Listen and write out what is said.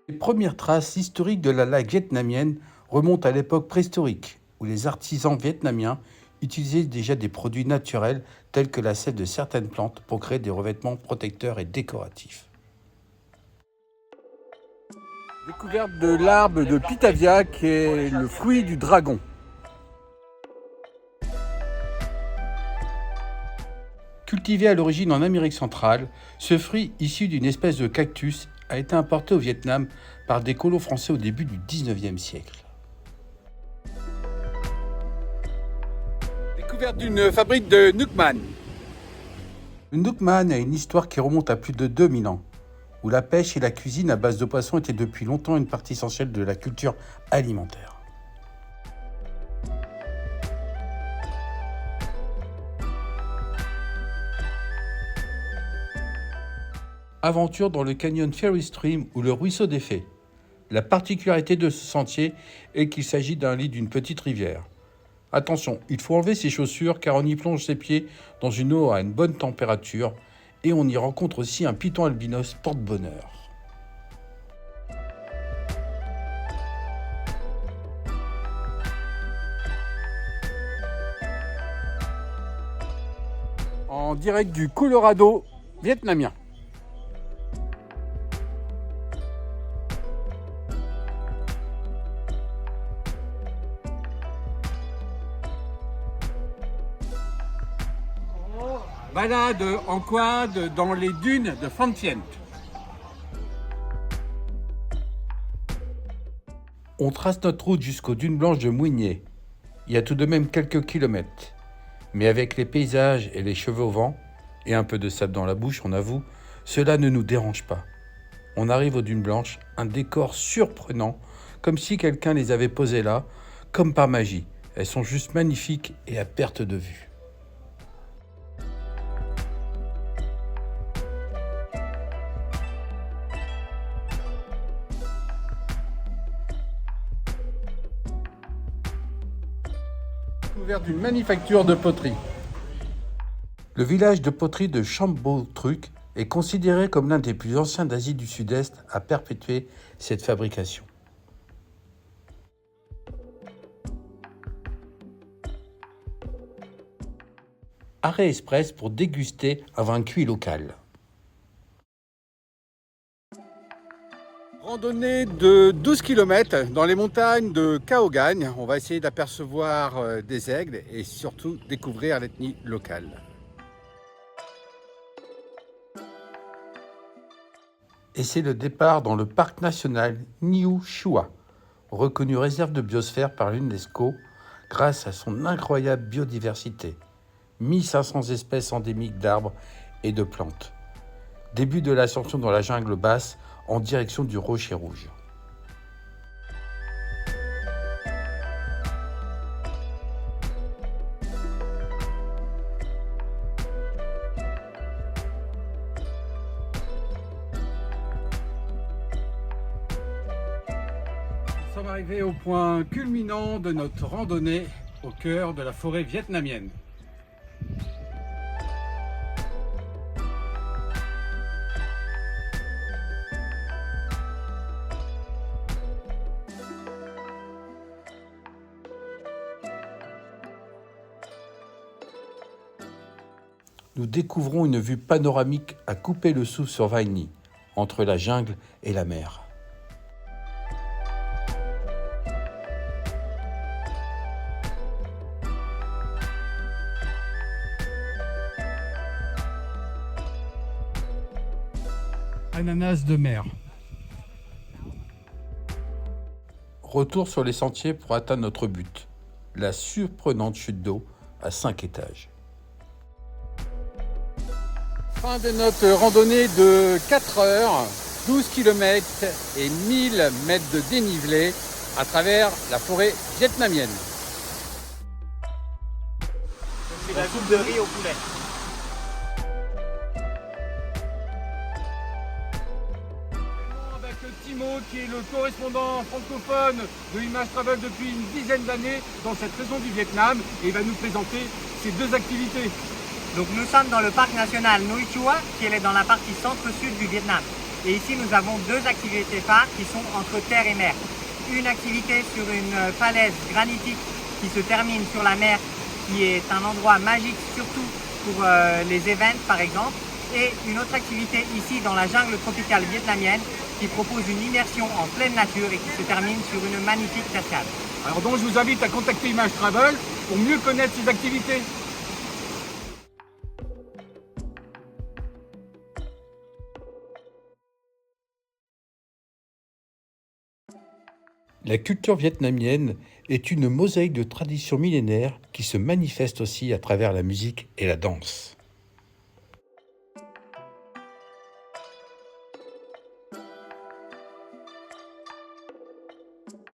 Les premières traces historiques de la laque vietnamienne remontent à l'époque préhistorique, où les artisans vietnamiens utilisaient déjà des produits naturels tels que la sève de certaines plantes pour créer des revêtements protecteurs et décoratifs. Découverte de l'arbre de Pitavia qui est le fruit du dragon. Cultivé à l'origine en Amérique centrale, ce fruit issu d'une espèce de cactus a été importé au Vietnam par des colons français au début du XIXe siècle. Découverte d'une fabrique de Nuukman. Le Nuukman a une histoire qui remonte à plus de 2000 ans, où la pêche et la cuisine à base de poissons étaient depuis longtemps une partie essentielle de la culture alimentaire. Aventure dans le canyon Ferry Stream ou le ruisseau des Fées. La particularité de ce sentier est qu'il s'agit d'un lit d'une petite rivière. Attention, il faut enlever ses chaussures car on y plonge ses pieds dans une eau à une bonne température et on y rencontre aussi un python albinos porte-bonheur. En direct du Colorado vietnamien. Balade en quad dans les dunes de Phan Thien. On trace notre route jusqu'aux dunes blanches de Mouigné. Il y a tout de même quelques kilomètres. Mais avec les paysages et les cheveux au vent, et un peu de sable dans la bouche, on avoue, cela ne nous dérange pas. On arrive aux dunes blanches, un décor surprenant, comme si quelqu'un les avait posées là, comme par magie. Elles sont juste magnifiques et à perte de vue. Découverte d'une manufacture de poterie. Le village de poterie de Chambotruc est considéré comme l'un des plus anciens d'Asie du Sud-Est à perpétuer cette fabrication. Arrêt express pour déguster un vin cuit local. Randonnée de 12 km dans les montagnes de Caogagne. On va essayer d'apercevoir des aigles et surtout découvrir l'ethnie locale. Et c'est le départ dans le parc national Niu Shua, reconnu réserve de biosphère par l'UNESCO grâce à son incroyable biodiversité. 1500 espèces endémiques d'arbres et de plantes. Début de l'ascension dans la jungle basse en direction du Rocher Rouge. Nous sommes arrivés au point culminant de notre randonnée au cœur de la forêt vietnamienne. Nous découvrons une vue panoramique à couper le souffle sur Vai Nhi, entre la jungle et la mer. Ananas de mer. Retour sur les sentiers pour atteindre notre but, la surprenante chute d'eau à 5 étages. Fin de notre randonnée de 4 heures, 12 km et 1000 mètres de dénivelé à travers la forêt vietnamienne. C'est la soupe de riz au poulet. Avec Timo qui est le correspondant francophone de Image Travel depuis une dizaine d'années dans cette région du Vietnam et il va nous présenter ces deux activités. Donc nous sommes dans le parc national Nuoi Chua, qui est dans la partie centre-sud du Vietnam. Et ici, nous avons deux activités phares qui sont entre terre et mer. Une activité sur une falaise granitique qui se termine sur la mer, qui est un endroit magique, surtout pour les events par exemple. Et une autre activité ici dans la jungle tropicale vietnamienne qui propose une immersion en pleine nature et qui se termine sur une magnifique cascade. Alors donc je vous invite à contacter Image Travel pour mieux connaître ces activités. La culture vietnamienne est une mosaïque de traditions millénaires qui se manifeste aussi à travers la musique et la danse.